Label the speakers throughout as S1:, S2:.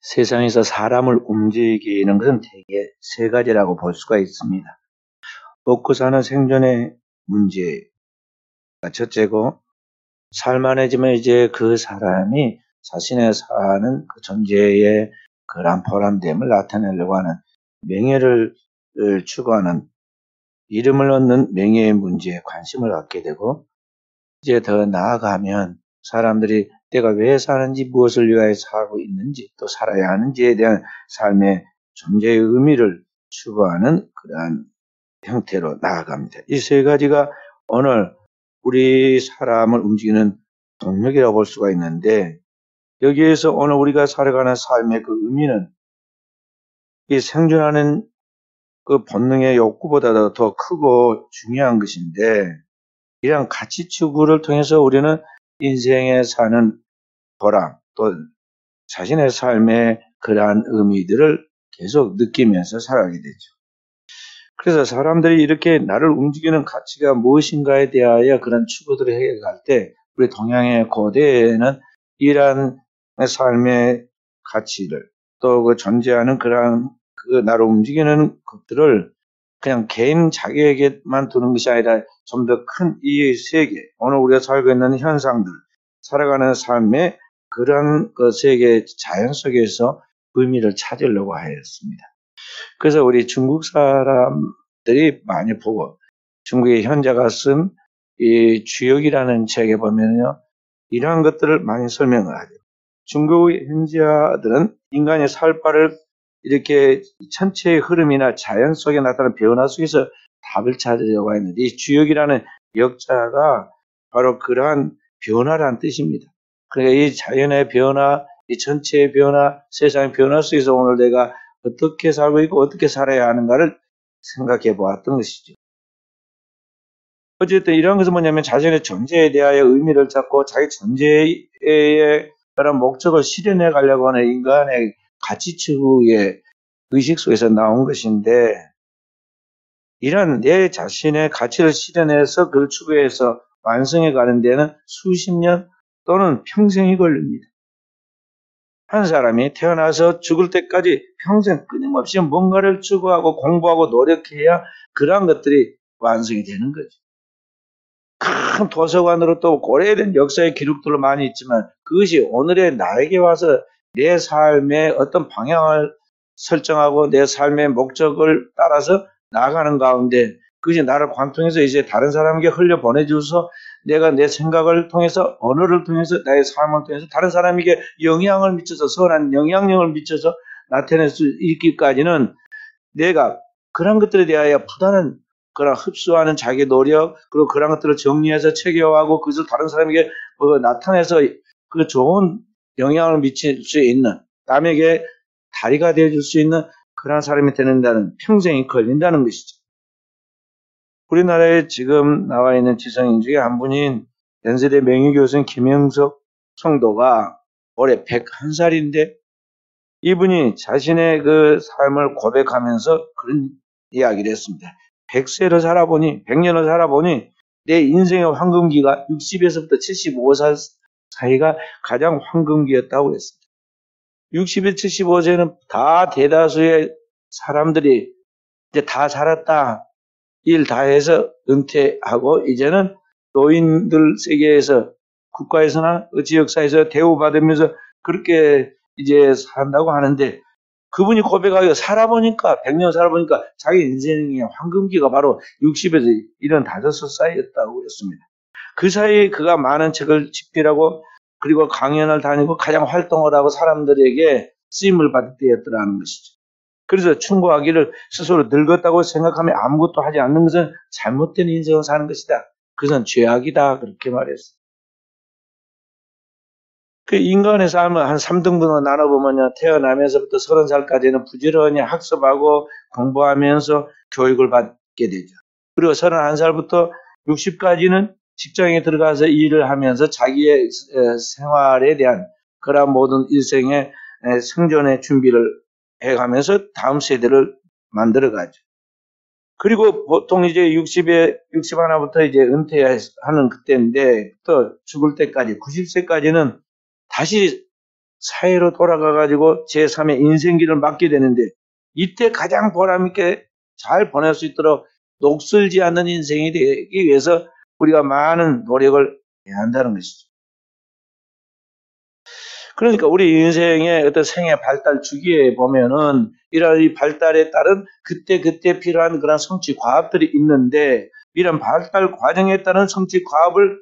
S1: 세상에서 사람을 움직이는 것은 대개 세 가지라고 볼 수가 있습니다. 먹고 사는 생존의 문제가 첫째고, 살만해지면 이제 그 사람이 자신의 사는 그 존재의 그런 보람됨을 나타내려고 하는 명예를 추구하는, 이름을 얻는 명예의 문제에 관심을 갖게 되고, 이제 더 나아가면 사람들이 내가 왜 사는지, 무엇을 위하여 살고 있는지, 또 살아야 하는지에 대한 삶의 존재의 의미를 추구하는 그러한 형태로 나아갑니다. 이 세 가지가 오늘 우리 사람을 움직이는 동력이라고 볼 수가 있는데, 여기에서 오늘 우리가 살아가는 삶의 그 의미는 이 생존하는 그 본능의 욕구보다도 더 크고 중요한 것인데, 이러한 가치 추구를 통해서 우리는 인생에 사는 보람, 또 자신의 삶의 그러한 의미들을 계속 느끼면서 살아가게 되죠. 그래서 사람들이 이렇게 나를 움직이는 가치가 무엇인가에 대하여 그런 추구들을 해갈 때, 우리 동양의 고대에는 이러한 삶의 가치를, 또 그 존재하는 그러한 그 나를 움직이는 것들을 그냥 개인 자기에게만 두는 것이 아니라 좀 더 큰 이 세계, 오늘 우리가 살고 있는 현상들, 살아가는 삶의 그런 그 세계 자연 속에서 의미를 찾으려고 하였습니다. 그래서 우리 중국 사람들이 많이 보고, 중국의 현자가 쓴 이 주역이라는 책에 보면요, 이러한 것들을 많이 설명을 하죠. 중국의 현지아들은 인간의 살바를 이렇게 천체의 흐름이나 자연 속에 나타나는 변화 속에서 답을 찾으려고 했는데, 이 주역이라는 역자가 바로 그러한 변화라는 뜻입니다. 그러니까 이 자연의 변화, 이 전체의 변화, 세상의 변화 속에서 오늘 내가 어떻게 살고 있고 어떻게 살아야 하는가를 생각해 보았던 것이죠. 어쨌든 이런 것은 뭐냐면, 자신의 존재에 대하여 의미를 찾고 자기 존재의 그런 목적을 실현해 가려고 하는 인간의 가치 추구의 의식 속에서 나온 것인데, 이런 내 자신의 가치를 실현해서 그걸 추구해서 완성해 가는 데는 수십 년 또는 평생이 걸립니다. 한 사람이 태어나서 죽을 때까지 평생 끊임없이 뭔가를 추구하고 공부하고 노력해야 그러한 것들이 완성이 되는 거죠. 큰 도서관으로 또 오래된 역사의 기록들로 많이 있지만, 그것이 오늘의 나에게 와서 내 삶의 어떤 방향을 설정하고 내 삶의 목적을 따라서 나아가는 가운데, 그것이 나를 관통해서 이제 다른 사람에게 흘려 보내줘서 내가 내 생각을 통해서, 언어를 통해서, 나의 삶을 통해서 다른 사람에게 영향을 미쳐서, 선한 영향력을 미쳐서 나타낼 수 있기까지는 내가 그런 것들에 대하여 부단한 그런 흡수하는 자기 노력, 그리고 그런 것들을 정리해서 체계화하고 그것을 다른 사람에게 나타내서 그 좋은 영향을 미칠 수 있는, 남에게 다리가 되어줄 수 있는 그런 사람이 되는다는, 평생이 걸린다는 것이죠. 우리나라에 지금 나와 있는 지성인 중에 한 분인 연세대 명예교수인 김영석 성도가 올해 101살인데, 이분이 자신의 그 삶을 고백하면서 그런 이야기를 했습니다. 100세를 살아보니, 100년을 살아보니 내 인생의 황금기가 60에서부터 75살 사이가 가장 황금기였다고 했습니다. 60에서 75세는 다 대다수의 사람들이 이제 다 살았다, 일 다 해서 은퇴하고 이제는 노인들 세계에서, 국가에서나 지역사회에서 대우받으면서 그렇게 이제 산다고 하는데, 그분이 고백하기가 살아보니까, 100년 살아보니까 자기 인생의 황금기가 바로 60에서 75살이었다고 그랬습니다. 그 사이에 그가 많은 책을 집필하고, 그리고 강연을 다니고 가장 활동을 하고 사람들에게 쓰임을 받을 때였더라는 것이죠. 그래서 충고하기를, 스스로 늙었다고 생각하며 아무것도 하지 않는 것은 잘못된 인생을 사는 것이다, 그것은 죄악이다, 그렇게 말했어요. 그 인간의 삶을 한 3등분으로 나눠보면요, 태어나면서부터 30살까지는 부지런히 학습하고 공부하면서 교육을 받게 되죠. 그리고 31살부터 60까지는 직장에 들어가서 일을 하면서 자기의 생활에 대한 그런 모든 일생의 생존의 준비를 해가면서 다음 세대를 만들어가죠. 그리고 보통 이제 61부터 이제 은퇴하는 그때인데, 또 죽을 때까지 90세까지는 다시 사회로 돌아가가지고 제3의 인생길을 맞게 되는데, 이때 가장 보람있게 잘 보낼 수 있도록 녹슬지 않는 인생이 되기 위해서 우리가 많은 노력을 해야 한다는 것이죠. 그러니까 우리 인생의 어떤 생애 발달 주기에 보면은 이런 이 발달에 따른 그때 필요한 그런 성취 과업들이 있는데, 이런 발달 과정에 따른 성취 과업을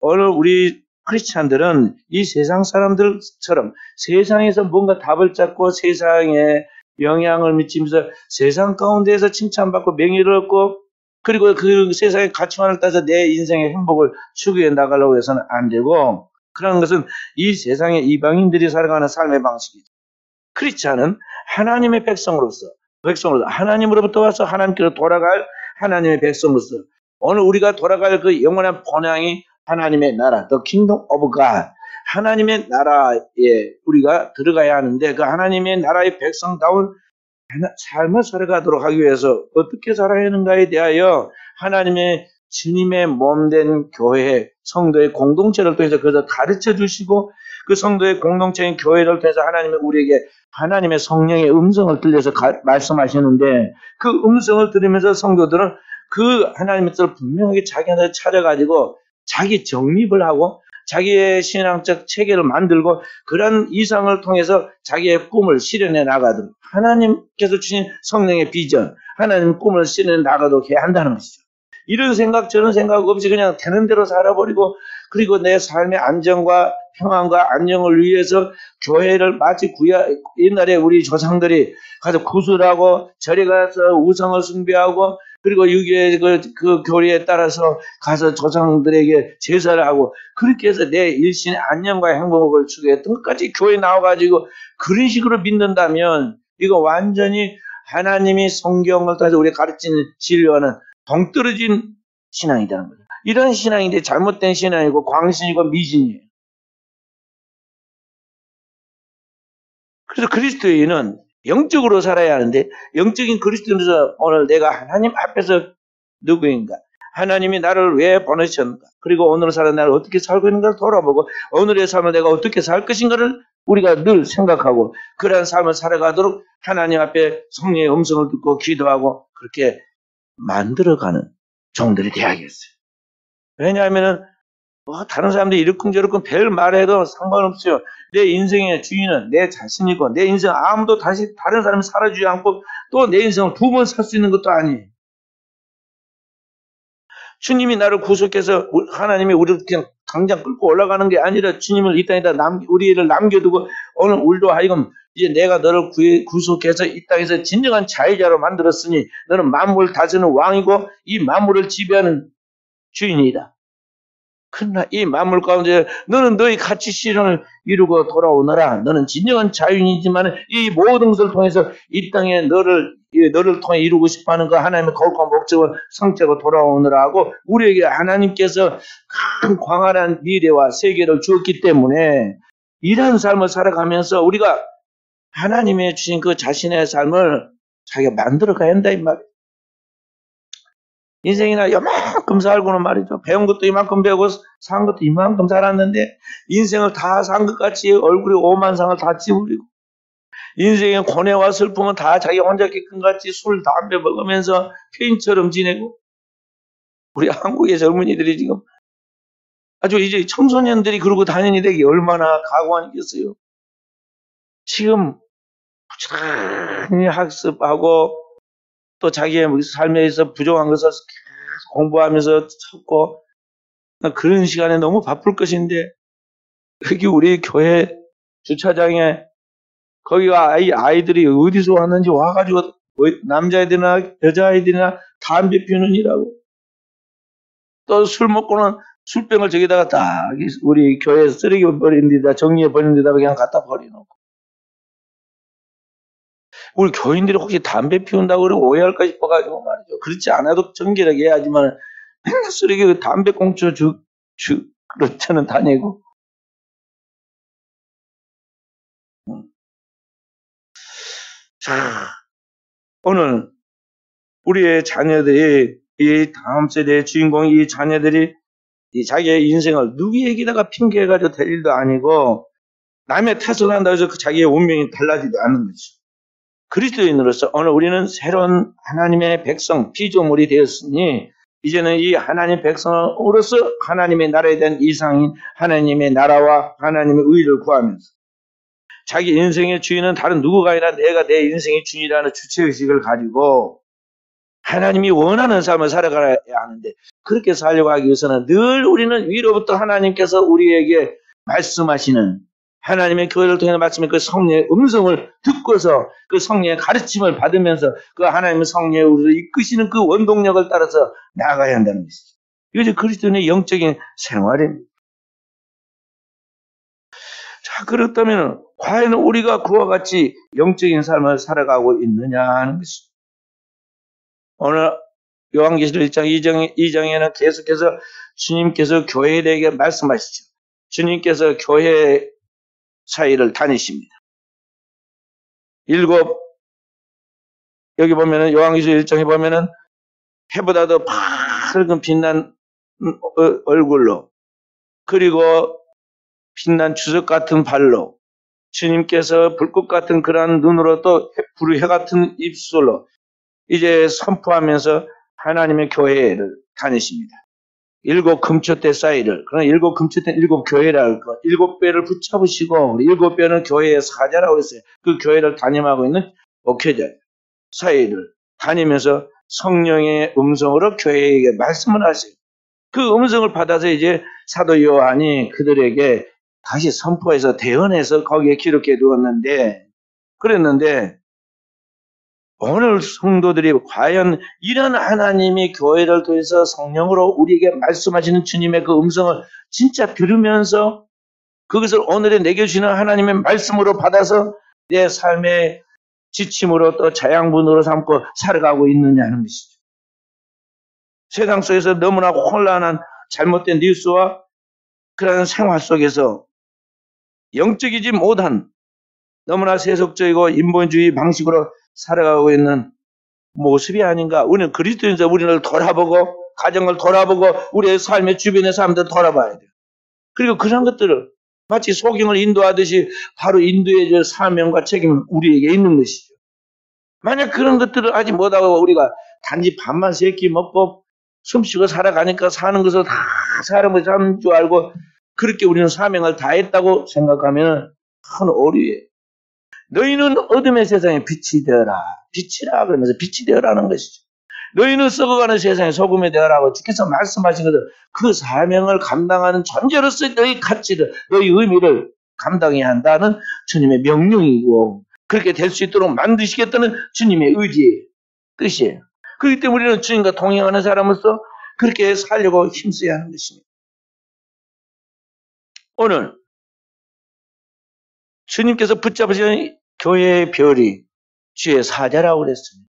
S1: 오늘 우리 크리스찬들은 이 세상 사람들처럼 세상에서 뭔가 답을 찾고 세상에 영향을 미치면서 세상 가운데에서 칭찬받고 명예를 얻고, 그리고 그 세상의 가치관을 따서 내 인생의 행복을 추구해 나가려고 해서는 안 되고, 그런 것은 이 세상의 이방인들이 살아가는 삶의 방식이죠. 크리스찬은 하나님의 백성으로서 하나님으로부터 와서 하나님께로 돌아갈 하나님의 백성으로서 오늘 우리가 돌아갈 그 영원한 본향이 하나님의 나라, The Kingdom of God, 하나님의 나라에 우리가 들어가야 하는데, 그 하나님의 나라의 백성다운 삶을 살아가도록 하기 위해서 어떻게 살아야 하는가에 대하여 하나님의 주님의 몸된 교회, 성도의 공동체를 통해서 그것을 가르쳐 주시고, 그 성도의 공동체인 교회를 통해서 하나님의 우리에게 하나님의 성령의 음성을 들려서 말씀하시는데, 그 음성을 들으면서 성도들은 그 하나님의 뜻을 분명하게 자기한테 찾아가지고 자기 정립을 하고 자기의 신앙적 체계를 만들고 그런 이상을 통해서 자기의 꿈을 실현해 나가도록, 하나님께서 주신 성령의 비전, 하나님 꿈을 실현해 나가도록 해야 한다는 것이죠. 이런 생각 저런 생각 없이 그냥 되는 대로 살아버리고, 그리고 내 삶의 안정과 평안과 안녕을 위해서 교회를 마치 옛날에 우리 조상들이 가서 구슬하고 절에 가서 우상을 숭배하고, 그리고 유교의 그 교리에 따라서 가서 조상들에게 제사를 하고, 그렇게 해서 내 일신의 안녕과 행복을 추구했던 것까지 교회에 나와가지고 그런 식으로 믿는다면, 이거 완전히 하나님이 성경을 통해서 우리 가르치는 진리와는 동떨어진 신앙이라는 거예요. 이런 신앙인데 잘못된 신앙이고 광신이고 미신이에요. 그래서 그리스도인은 영적으로 살아야 하는데, 영적인 그리스도인으로서 오늘 내가 하나님 앞에서 누구인가, 하나님이 나를 왜 보내셨는가, 그리고 오늘 사는 나를 어떻게 살고 있는가를 돌아보고 오늘의 삶을 내가 어떻게 살 것인가를 우리가 늘 생각하고 그러한 삶을 살아가도록 하나님 앞에 성령의 음성을 듣고 기도하고 그렇게 만들어가는 종들이 되어야겠어요. 왜냐하면은 다른 사람들이 이러쿵저러쿵 별 말해도 상관없어요. 내 인생의 주인은 내 자신이고, 내 인생 아무도 다시 다른 사람이 살아주지 않고 또 내 인생을 두 번 살 수 있는 것도 아니에요. 주님이 나를 구속해서 하나님이 우리를 그냥 당장 끌고 올라가는 게 아니라, 주님을 이 땅에다 우리를 남겨두고 오늘 우리로 하여금 이제 내가 너를 구속해서 이 땅에서 진정한 자유자로 만들었으니 너는 만물 다스리는 왕이고 이 만물을 지배하는 주인이다. 그러나 이 만물 가운데 너는 너의 가치 실현을 이루고 돌아오너라. 너는 진정한 자유인이지만 이 모든 것을 통해서 이 땅에 너를 통해 이루고 싶어하는 그 하나님의 거룩한 목적을 성취하고 돌아오느라 하고, 우리에게 하나님께서 큰 광활한 미래와 세계를 주었기 때문에 이러한 삶을 살아가면서 우리가 하나님의 주신 그 자신의 삶을 자기가 만들어 가야 한다 이 말이에요. 인생이나 이만큼 살고는 말이죠. 배운 것도 이만큼 배우고 산 것도 이만큼 살았는데 인생을 다 산 것 같이 얼굴에 오만상을 다 찌부리고, 인생의 고뇌와 슬픔은 다 자기 혼자 겪은 것 같이 술, 담배 먹으면서 페인처럼 지내고, 우리 한국의 젊은이들이 지금 아주 이제 청소년들이 그러고 다니는 데 얼마나 각오하겠어요. 지금 부지런히 학습하고 또 자기의 삶에서 부족한 것을 계속 공부하면서 찾고, 그런 시간에 너무 바쁠 것인데, 여기 우리 교회 주차장에 거기가 아이들이 어디서 왔는지 와가지고 남자아이들이나 여자아이들이나 담배 피우는 일하고, 또 술 먹고는 술병을 저기다가 딱 우리 교회 쓰레기 버리는 데다 정리해 버리는 데다가 그냥 갖다 버려놓고, 우리 교인들이 혹시 담배 피운다고 그러고 오해할까 싶어가지고 말이죠. 그렇지 않아도 정결하게 해야지만 맨날 쓰레기 담배 꽁초 그렇다는 다니고. 자, 오늘 우리의 자녀들이, 이 다음 세대의 주인공이 이 자녀들이 이 자기의 인생을 누구에게다가 핑계해가지고 될 일도 아니고 남의 탓을 한다고 해서 자기의 운명이 달라지지 않는 거죠. 그리스도인으로서 오늘 우리는 새로운 하나님의 백성, 피조물이 되었으니 이제는 이 하나님 백성으로서 하나님의 나라에 대한 이상인 하나님의 나라와 하나님의 의를 구하면서 자기 인생의 주인은 다른 누구가 아니라 내가 내 인생의 주인이라는 주체의식을 가지고 하나님이 원하는 삶을 살아가야 하는데 그렇게 살려고 하기 위해서는 늘 우리는 위로부터 하나님께서 우리에게 말씀하시는 하나님의 교회를 통해 말씀의 그 성령의 음성을 듣고서 그 성령의 가르침을 받으면서 그 하나님의 성령의 우리를 이끄시는 그 원동력을 따라서 나아가야 한다는 것이죠. 이것이 그리스도인의 영적인 생활입니다. 자, 그렇다면 과연 우리가 그와 같이 영적인 삶을 살아가고 있느냐 하는 것이죠. 오늘 요한계시록 1장 2장에는 계속해서 주님께서 교회에게 말씀하시죠. 주님께서 교회 사이를 다니십니다. 여기 보면은 요한계시록 1장에 보면은 해보다도 밝은 빛난 얼굴로 그리고 빛난 주석 같은 발로 주님께서 불꽃 같은 그러한 눈으로 또 불의 해 같은 입술로 이제 선포하면서 하나님의 교회를 다니십니다. 7 금초대 사이를, 그러나 7 금초대 7 교회라 할까, 7배를 붙잡으시고, 7배는 교회의 사자라고 그랬어요. 그 교회를 담임하고 있는 목회자 사이를 다니면서 성령의 음성으로 교회에게 말씀을 하세요. 그 음성을 받아서 이제 사도 요한이 그들에게 다시 선포해서 대언해서 거기에 기록해 두었는데, 그랬는데, 오늘 성도들이 과연 이런 하나님이 교회를 통해서 성령으로 우리에게 말씀하시는 주님의 그 음성을 진짜 들으면서 그것을 오늘에 내게 주시는 하나님의 말씀으로 받아서 내 삶의 지침으로 또 자양분으로 삼고 살아가고 있느냐는 것이죠. 세상 속에서 너무나 혼란한 잘못된 뉴스와 그런 생활 속에서 영적이지 못한 너무나 세속적이고 인본주의 방식으로 살아가고 있는 모습이 아닌가. 우리는 그리스도인에서 우리를 돌아보고 가정을 돌아보고 우리의 삶의 주변의 사람들을 돌아봐야 돼요. 그리고 그런 것들을 마치 소경을 인도하듯이 바로 인도의 사명과 책임은 우리에게 있는 것이죠. 만약 그런 것들을 하지 못하고 우리가 단지 밥만 3끼 먹고 숨쉬고 살아가니까 사는 것을 다 사람을 사는 줄 알고 그렇게 우리는 사명을 다했다고 생각하면 큰 오류예요. 너희는 어둠의 세상에 빛이 되어라. 빛이라 그러면서 빛이 되어라는 것이죠. 너희는 썩어가는 세상에 소금이 되어라고 주께서 말씀하신 것을 그 사명을 감당하는 존재로서 너희 가치를, 너희 의미를 감당해야 한다는 주님의 명령이고 그렇게 될 수 있도록 만드시겠다는 주님의 의지의 뜻이에요. 그렇기 때문에 우리는 주님과 동행하는 사람으로서 그렇게 살려고 힘써야 하는 것입니다. 오늘 주님께서 붙잡으신 교회의 별이 주의 사자라고 그랬습니다.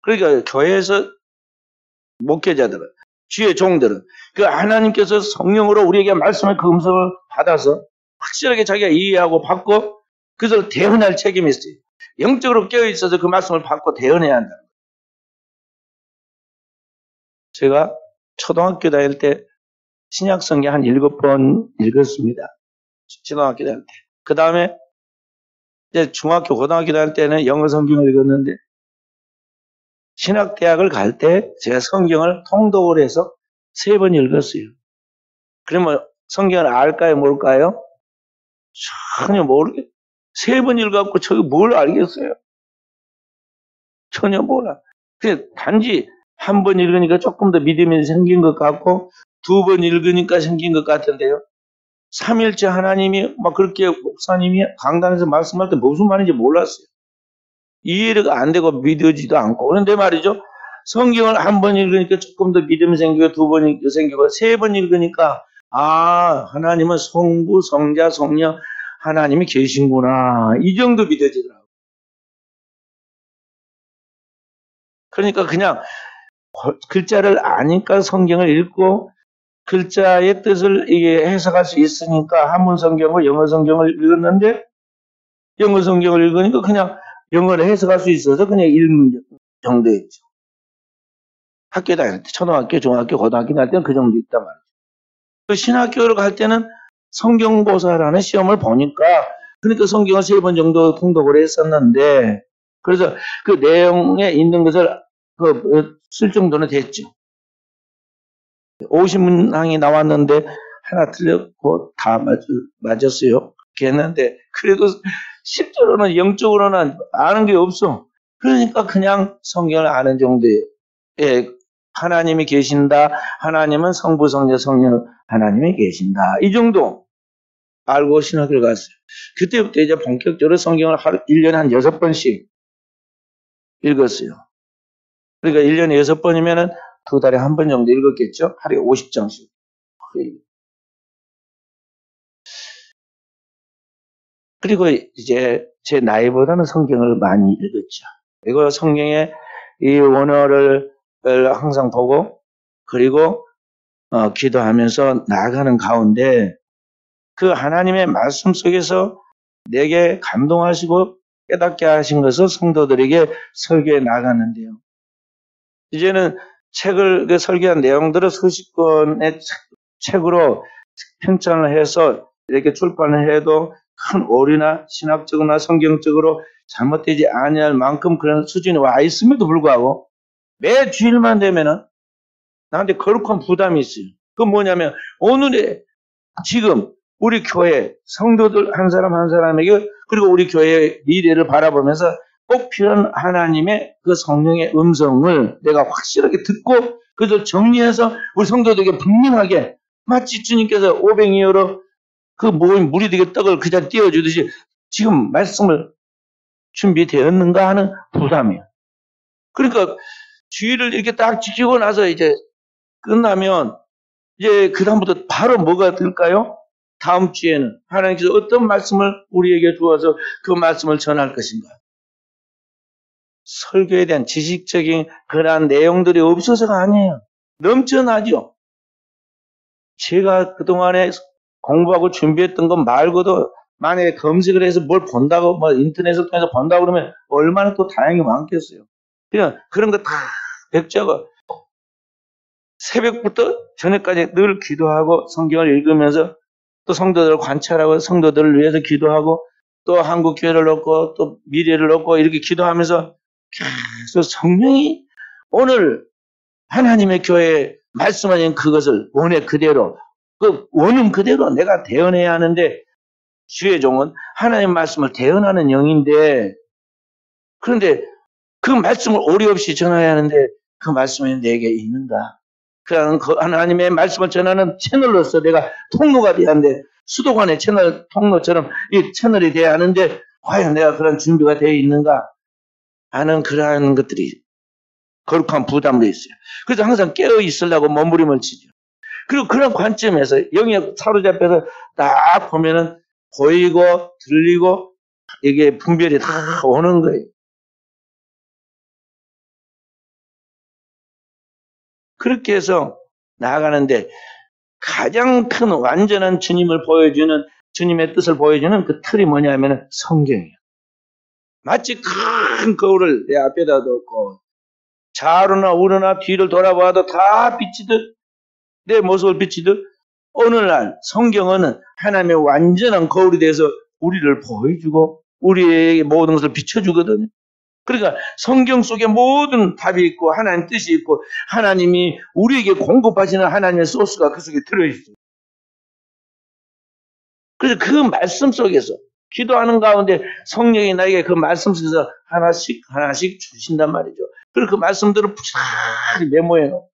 S1: 그러니까 교회에서 목회자들은, 주의 종들은 그 하나님께서 성령으로 우리에게 말씀의 그 음성을 받아서 확실하게 자기가 이해하고 받고 그것을 대언할 책임이 있어요. 영적으로 깨어있어서 그 말씀을 받고 대언해야 한다. 제가 초등학교 다닐 때 신약성경 한 7번 읽었습니다. 초등학교 다닐 때. 그 다음에 이제 중학교, 고등학교 다닐 때는 영어 성경을 읽었는데 신학대학을 갈 때 제가 성경을 통독을 해서 3번 읽었어요. 그러면 성경을 알까요, 모를까요? 전혀 모르겠어요. 3번 읽어갖고 저기 뭘 알겠어요? 전혀 몰라. 그냥 단지 한 번 읽으니까 조금 더 믿음이 생긴 것 같고 2번 읽으니까 생긴 것 같은데요. 삼일째 하나님이 막 그렇게 목사님이 강단에서 말씀할 때 무슨 말인지 몰랐어요. 이해가 안 되고 믿어지도 않고. 그런데 말이죠. 성경을 한 번 읽으니까 조금 더 믿음이 생기고 2번 생기고 3번 읽으니까 하나님은 성부, 성자, 성령 하나님이 계신구나. 이 정도 믿어지더라고요. 그러니까 그냥 글자를 아니까 성경을 읽고 글자의 뜻을 이게 해석할 수 있으니까 한문 성경을 영어 성경을 읽었는데 영어 성경을 읽으니까 그냥 영어를 해석할 수 있어서 그냥 읽는 정도였죠. 학교 다닐 때 초등학교, 중학교, 고등학교 다닐 때는 그 정도 있단 말이죠. 그 신학교를 갈 때는 성경보사라는 시험을 보니까 그러니까 성경을 3번 정도 통독을 했었는데, 그래서 그 내용에 있는 것을 쓸 정도는 됐죠. 50문항이 나왔는데 하나 틀렸고 다 맞았어요. 그렇게 했는데 그래도 실제로는 영적으로는 아는 게 없어. 그러니까 그냥 성경을 아는 정도에 하나님이 계신다. 하나님은 성부, 성자, 성령 하나님이 계신다. 이 정도 알고 신학교를 갔어요. 그때부터 이제 본격적으로 성경을 1년에 한 6번씩 읽었어요. 그러니까 1년에 6번이면은 2달에 한 번 정도 읽었겠죠? 하루에 50장씩. 그리고 이제 제 나이보다는 성경을 많이 읽었죠. 그리고 성경의 이 원어를 항상 보고, 그리고 기도하면서 나아가는 가운데 그 하나님의 말씀 속에서 내게 감동하시고 깨닫게 하신 것을 성도들에게 설교해 나갔는데요. 이제는 책을 설교한 내용들을 수십 권의 책으로 편찬을 해서 이렇게 출판을 해도 큰 오류나 신학적으로나 성경적으로 잘못되지 아니할 만큼 그런 수준이 와 있음에도 불구하고 매 주일만 되면은 나한테 거룩한 부담이 있어요. 그건 뭐냐면 오늘의 지금 우리 교회 성도들 한 사람 한 사람에게, 그리고 우리 교회의 미래를 바라보면서 꼭 필요한 하나님의 그 성령의 음성을 내가 확실하게 듣고 그것을 정리해서 우리 성도들에게 분명하게, 마치 주님께서 500이어로 그 모인 무리들에게 떡을 그 자리에 띄워주듯이 지금 말씀을 준비되었는가 하는 부담이에요. 그러니까 주의를 이렇게 딱 지키고 나서 이제 끝나면 이제 그다음부터 바로 뭐가 될까요? 다음 주에는 하나님께서 어떤 말씀을 우리에게 주어서 그 말씀을 전할 것인가? 설교에 대한 지식적인 그러한 내용들이 없어서가 아니에요. 넘쳐나죠. 제가 그동안에 공부하고 준비했던 것 말고도 만약에 검색을 해서 뭘 본다고, 뭐 인터넷을 통해서 본다고 그러면 얼마나 또 다양히 많겠어요. 그냥 그런 거 다 백자가 새벽부터 저녁까지 늘 기도하고 성경을 읽으면서 또 성도들을 관찰하고 성도들을 위해서 기도하고 또 한국 교회를 놓고 또 미래를 놓고 이렇게 기도하면서 계속 성령이 오늘 하나님의 교회에 말씀하신 그것을 원해 그대로, 그 원음 그대로 내가 대언해야 하는데, 주의 종은 하나님 말씀을 대언하는 영인데, 그런데 그 말씀을 오리 없이 전해야 하는데 그 말씀이 내게 있는가? 그냥 그 하나님의 말씀을 전하는 채널로서 내가 통로가 돼야 하는데, 수도관의 채널 통로처럼 이 채널이 돼야 하는데 과연 내가 그런 준비가 되어 있는가 하는 그러한 것들이 거룩한 부담도 있어요. 그래서 항상 깨어 있으려고 몸부림을 치죠. 그리고 그런 관점에서 영에 사로잡혀서 딱 보면은 보이고 들리고 이게 분별이 다 오는 거예요. 그렇게 해서 나아가는데 가장 큰 완전한 주님을 보여주는, 주님의 뜻을 보여주는 그 틀이 뭐냐면 성경이에요. 마치 큰 거울을 내 앞에다 놓고 좌우나 우로나 뒤를 돌아봐도 다 비치듯, 내 모습을 비치듯, 오늘날 성경은 하나님의 완전한 거울이 돼서 우리를 보여주고 우리에게 모든 것을 비춰주거든요. 그러니까 성경 속에 모든 답이 있고 하나님 뜻이 있고 하나님이 우리에게 공급하시는 하나님의 소스가 그 속에 들어있어요. 그래서 그 말씀 속에서 기도하는 가운데 성령이 나에게 그 말씀 속에서 하나씩 하나씩 주신단 말이죠. 그리고 그 말씀들을 푸짐하게 메모해놓고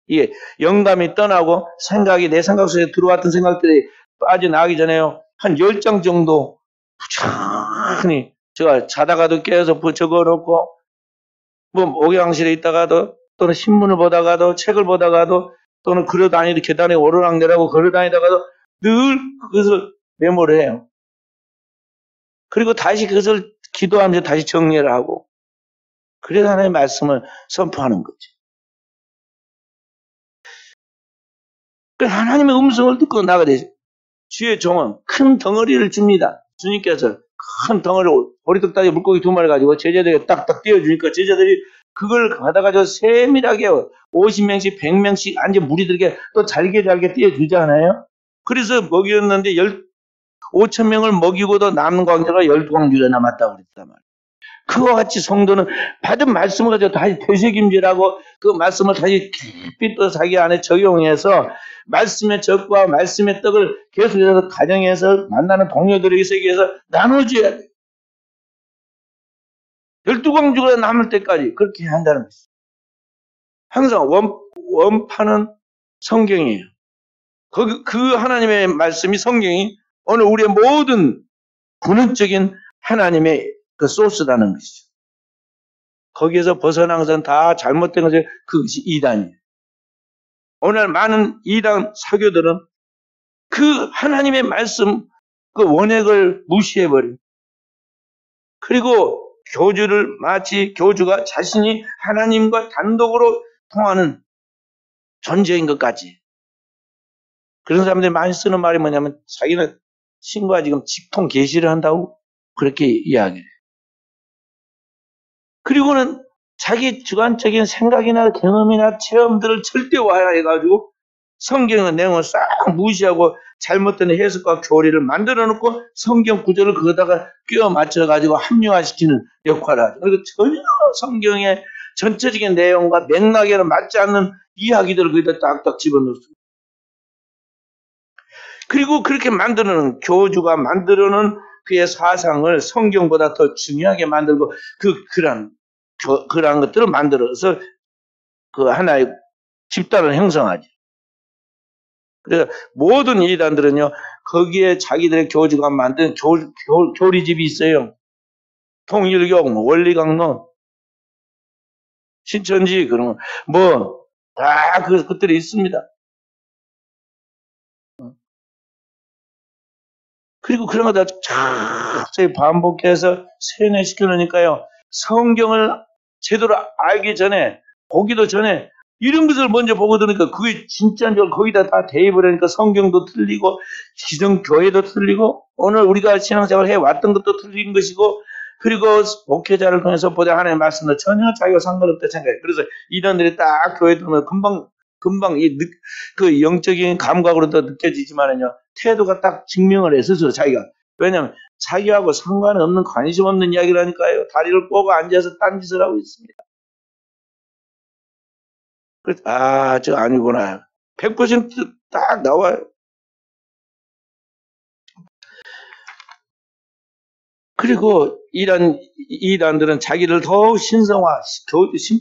S1: 이게 영감이 떠나고 생각이 내 생각 속에 들어왔던 생각들이 빠져나가기 전에요. 한 10장 정도 푸짐하게 제가 자다가도 깨어서 적어놓고, 뭐 목욕실에 있다가도 또는 신문을 보다가도 책을 보다가도 또는 걸어다니도 계단에 오르락내리고 걸어다니다가도 늘 그것을 메모를 해요. 그리고 다시 그것을 기도하면서 다시 정리를 하고, 그래서 하나님의 말씀을 선포하는 거죠. 하나님의 음성을 듣고 나가야 되죠. 주의 종은 큰 덩어리를 줍니다. 주님께서 큰 덩어리, 보리떡다리 물고기 2마리 가지고 제자들에게 딱딱 띄워주니까 제자들이 그걸 받아가지고 세밀하게 50명씩 100명씩 앉은 무리들에게 또 잘게 띄워주잖아요. 그래서 먹였는데 5천 명을 먹이고도 남은 광자가 12광주가 남았다고 그랬단 말이에요. 그와 같이 성도는 받은 말씀을 가지고 다시 되새김질하고 그 말씀을 다시 깊이 또 자기 안에 적용해서 말씀의 젖과 말씀의 떡을 계속해서 가정에서 만나는 동료들에게 세계에서 나눠줘야 돼. 12광주가 남을 때까지 그렇게 한다는 것이죠. 항상 원판은 성경이에요. 그 하나님의 말씀이 성경이 오늘 우리의 모든 근원적인 하나님의 그 소스라는 것이죠. 거기에서 벗어나서 다 잘못된 것이 그것이 이단이에요. 오늘 많은 이단 사교들은 그 하나님의 말씀 그 원액을 무시해버려요. 그리고 교주를 마치 교주가 자신이 하나님과 단독으로 통하는 존재인 것 같이. 그런 사람들이 많이 쓰는 말이 뭐냐면 자기는 신과 지금 직통 계시를 한다고 그렇게 이야기해요. 그리고는 자기 주관적인 생각이나 경험이나 체험들을 절대화해가지고 성경의 내용을 싹 무시하고 잘못된 해석과 교리를 만들어 놓고 성경 구절을 거기다가 끼워 맞춰가지고 합리화시키는 역할을 하죠. 그리고 전혀 성경의 전체적인 내용과 맥락에는 맞지 않는 이야기들을 거기다 딱딱 집어넣습니다. 그리고 그렇게 만들어놓은 교주가 만들어놓은 그의 사상을 성경보다 더 중요하게 만들고 그러한 것들을 만들어서 그 하나의 집단을 형성하죠. 그래서 모든 이단들은요, 거기에 자기들의 교주가 만든 교리집이 있어요. 통일교, 원리강론, 신천지, 그런 거, 다 그것들이 있습니다. 그리고 그런 거 다 자세히 반복해서 세뇌시켜 놓으니까요, 성경을 제대로 알기 전에, 보기도 전에, 이런 것을 먼저 보고 들으니까 그게 진짜인 줄 거기다 다 대입을 하니까 성경도 틀리고, 기성교회도 틀리고, 오늘 우리가 신앙생활 해왔던 것도 틀린 것이고, 그리고 목회자를 통해서 보다 하나님의 말씀도 전혀 자기가 상관없다 생각해요. 그래서 이단들이 딱 교회 들어오면 금방 그 영적인 감각으로도 느껴지지만은요, 태도가 딱 증명을 해, 스스로 자기가. 왜냐면 자기하고 상관없는 관심 없는 이야기를 하니까요. 다리를 꼬고 앉아서 딴짓을 하고 있습니다. 그래서 저 아니구나. 100% 딱 나와요. 그리고 이단들은 자기를 더욱 신성화,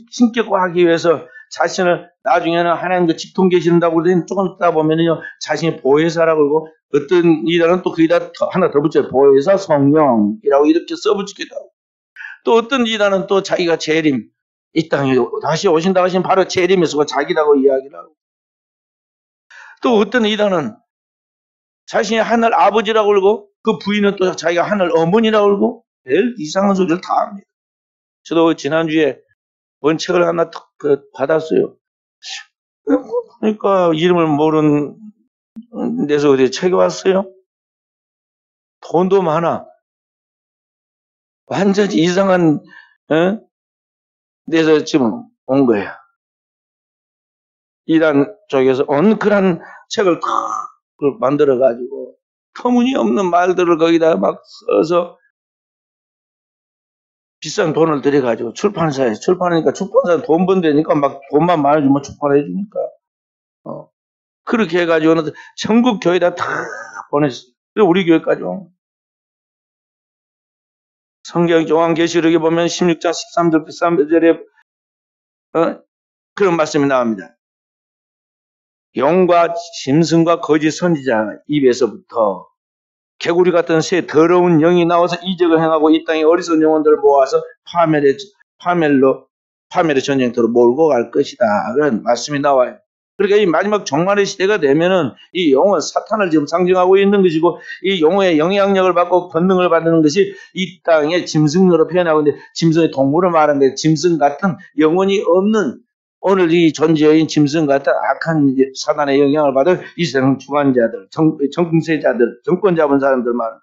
S1: 신격화하기 위해서 자신을 나중에는 하나님과 직통 계신다고 그러더니 조금 있다 보면은요, 자신이 보혜사라고 그러고, 어떤 이단은 또 거기다 하나 더 붙여요. 보혜사 성령이라고 이렇게 써붙이기도 하고. 또 어떤 이단은 또 자기가 재림, 이 땅에 다시 오신다고 하시면 바로 재림에서 자기라고 이야기를 하고. 또 어떤 이단은 자신이 하늘 아버지라고 그러고, 그 부인은 또 자기가 하늘 어머니라고 그러고, 별 이상한 소리를 다 합니다. 저도 지난주에 원책을 하나 받았어요. 그러니까 이름을 모르는 데서 어디 챙겨왔어요. 돈도 많아. 완전히 이상한 데서 지금 온 거야. 이단 쪽에서 온 그런 책을 만들어가지고 터무니없는 말들을 거기다 막 써서 비싼 돈을 들여가지고 출판사에 출판하니까 출판사 돈 번다니까 막 돈만 많아지면 출판해 주니까 그렇게 해가지고는 전국 교회에다 다 보냈어요. 그리고 우리 교회까지 온. 성경 요한계시록에 보면 16장 13절 13절에 그런 말씀이 나옵니다. 용과 짐승과 거짓 선지자 입에서부터 개구리 같은 새 더러운 영이 나와서 이적을 행하고 이 땅의 어리석은 영혼들을 모아서 파멸의 전쟁터로 몰고 갈 것이다. 그런 말씀이 나와요. 그러니까 이 마지막 종말의 시대가 되면은 이 영은 사탄을 지금 상징하고 있는 것이고, 이 영의 영향력을 받고 권능을 받는 것이 이 땅의 짐승으로 표현하고 있는데, 짐승의 동물을 말하는데, 짐승 같은 영혼이 없는 오늘 이 존재인 짐승 같은 악한 사단의 영향을 받은 이 세상 주관자들, 정세자들, 정권 잡은 사람들 말은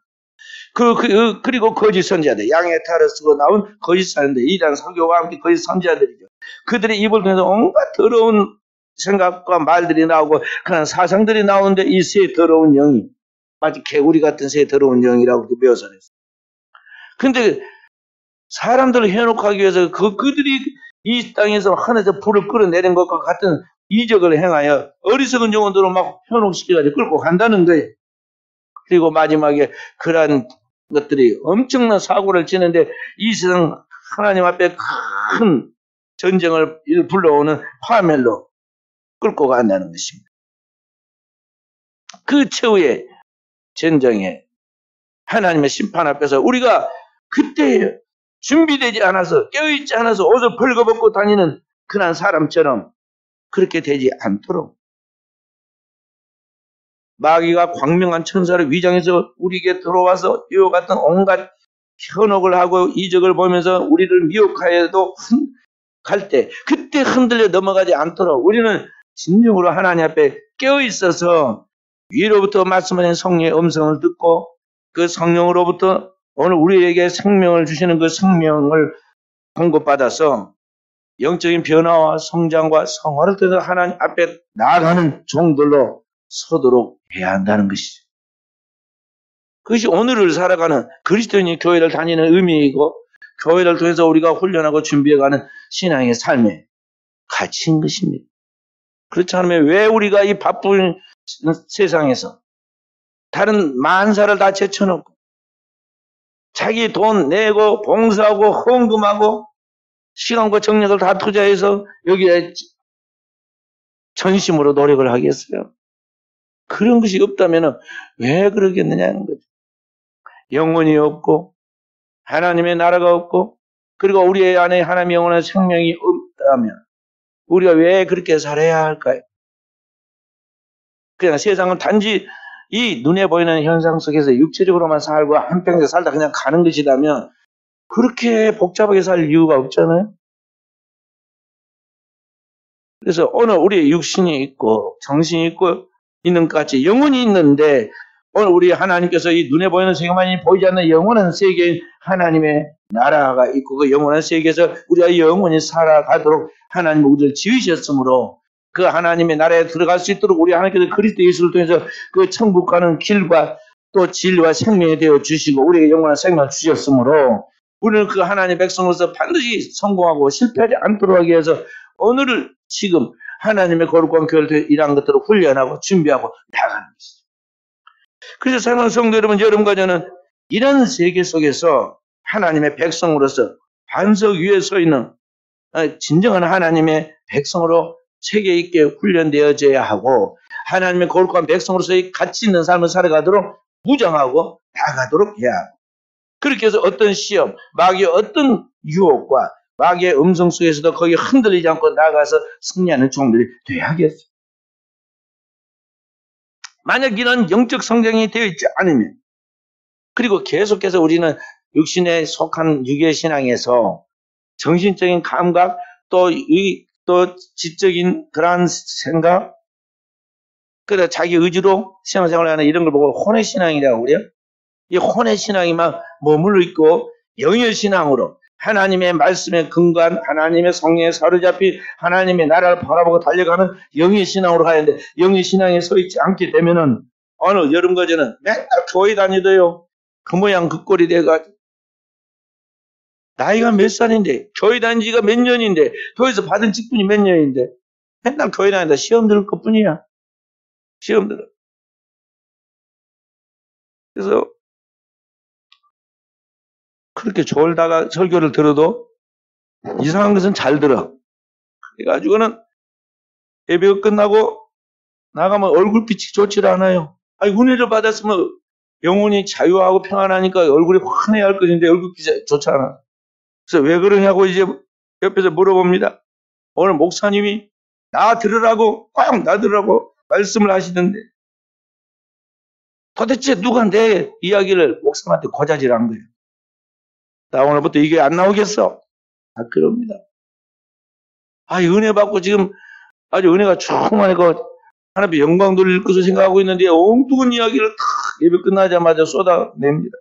S1: 그리고 거짓 선지자들, 양의 탈을 쓰고 나온 거짓 선지자들, 이단 사교와 함께 거짓 선지자들이죠. 그들의 입을 통해서 온갖 더러운 생각과 말들이 나오고 그런 사상들이 나오는데 이 새 더러운 영이 마치 개구리 같은 새 더러운 영이라고 그렇게 묘사했어요. 근데 사람들을 현혹하기 위해서 그들이 이 땅에서 하늘에서 불을 끌어내린 것과 같은 이적을 행하여 어리석은 영혼들을 막 현혹시켜가지고 끌고 간다는 거예요. 그리고 마지막에 그러한 것들이 엄청난 사고를 치는데 이 세상 하나님 앞에 큰 전쟁을 불러오는 파멸로 끌고 간다는 것입니다. 그 최후의 전쟁에 하나님의 심판 앞에서 우리가 그때 준비되지 않아서 깨어있지 않아서 옷을 벌거벗고 다니는 그런 사람처럼 그렇게 되지 않도록 마귀가 광명한 천사를 위장해서 우리에게 들어와서 이와 같은 온갖 현혹을 하고 이적을 보면서 우리를 미혹하여도 갈 때 그때 흔들려 넘어가지 않도록 우리는 진정으로 하나님 앞에 깨어있어서 위로부터 말씀하신 성령의 음성을 듣고 그 성령으로부터 오늘 우리에게 생명을 주시는 그 생명을 공급받아서 영적인 변화와 성장과 성화를 통해서 하나님 앞에 나아가는 종들로 서도록 해야 한다는 것이죠. 그것이 오늘을 살아가는 그리스도인이 교회를 다니는 의미이고 교회를 통해서 우리가 훈련하고 준비해가는 신앙의 삶의 가치인 것입니다. 그렇지 않으면 왜 우리가 이 바쁜 세상에서 다른 만사를 다 제쳐놓고 자기 돈 내고 봉사하고 헌금하고 시간과 정력을 다 투자해서 여기에 전심으로 노력을 하겠어요? 그런 것이 없다면 왜 그러겠느냐는 거죠. 영혼이 없고 하나님의 나라가 없고 그리고 우리 안에 하나님의 영원한 생명이 없다면 우리가 왜 그렇게 살아야 할까요? 그냥 세상은 단지 이 눈에 보이는 현상 속에서 육체적으로만 살고 한평생 살다 그냥 가는 것이라면 그렇게 복잡하게 살 이유가 없잖아요. 그래서 오늘 우리의 육신이 있고 정신이 있고 있는 것 같이 영혼이 있는데 오늘 우리 하나님께서 이 눈에 보이는 세계만이 보이지 않는 영원한 세계인 하나님의 나라가 있고 그 영원한 세계에서 우리가 영원히 살아가도록 하나님 우리를 지으셨으므로 그 하나님의 나라에 들어갈 수 있도록 우리 하나님께서 그리스도 예수를 통해서 그 천국 가는 길과 또 진리와 생명이 되어 주시고 우리에게 영원한 생명을 주셨으므로 우리는 그 하나님의 백성으로서 반드시 성공하고 실패하지 않도록 하기 위해서 오늘을 지금 하나님의 거룩한 교회를 이러한 것들을 훈련하고 준비하고 나가는 것이죠. 그래서 사랑하는 성도 여러분, 여러분과 저는 이런 세계 속에서 하나님의 백성으로서 반석 위에 서 있는 진정한 하나님의 백성으로 체계 있게 훈련되어져야 하고 하나님의 거룩한 백성으로서의 가치 있는 삶을 살아가도록 무장하고 나가도록 해야 하고 그렇게 해서 어떤 시험, 마귀의 어떤 유혹과 마귀의 음성 속에서도 거기에 흔들리지 않고 나가서 승리하는 종들이 돼야겠어요. 만약 이런 영적 성장이 되어 있지 않으면 그리고 계속해서 우리는 육신에 속한 유괴 신앙에서 정신적인 감각 또 지적인 그러한 생각 그래 자기 의지로 신앙생활을 하는 이런 걸 보고 혼의 신앙이라고 그래요. 이 혼의 신앙이 막 머물러 있고 영의 신앙으로 하나님의 말씀에 근거한 하나님의 성령에 사로잡힌 하나님의 나라를 바라보고 달려가는 영의 신앙으로 가야 하는데 영의 신앙에 서 있지 않게 되면은 어느 여름과 저는 맨날 교회 다니더요. 그 모양 그 꼴이 돼가지고 나이가 몇 살인데 교회 다닌 지가 몇 년인데 교회에서 받은 직분이 몇 년인데 맨날 교회 다니다 시험 들을 것뿐이야. 시험 들어. 그래서 그렇게 졸다가 설교를 들어도 이상한 것은 잘 들어. 그래가지고는 예배가 끝나고 나가면 얼굴빛이 좋지 않아요. 아니, 은혜를 받았으면 영혼이 자유하고 평안하니까 얼굴이 환해야 할 것인데 얼굴빛이 좋지 않아. 그래서 왜 그러냐고 이제 옆에서 물어봅니다. 오늘 목사님이 나 들으라고 꽉 나 들으라고 말씀을 하시던데 도대체 누가 내 이야기를 목사님한테 고자질한 거예요. 나 오늘부터 이게 안 나오겠어? 다 그럽니다. 은혜 받고 지금 아주 은혜가 충만하고 하나님의 영광 돌릴 것을 생각하고 있는데 엉뚱한 이야기를 탁 예배 끝나자마자 쏟아냅니다.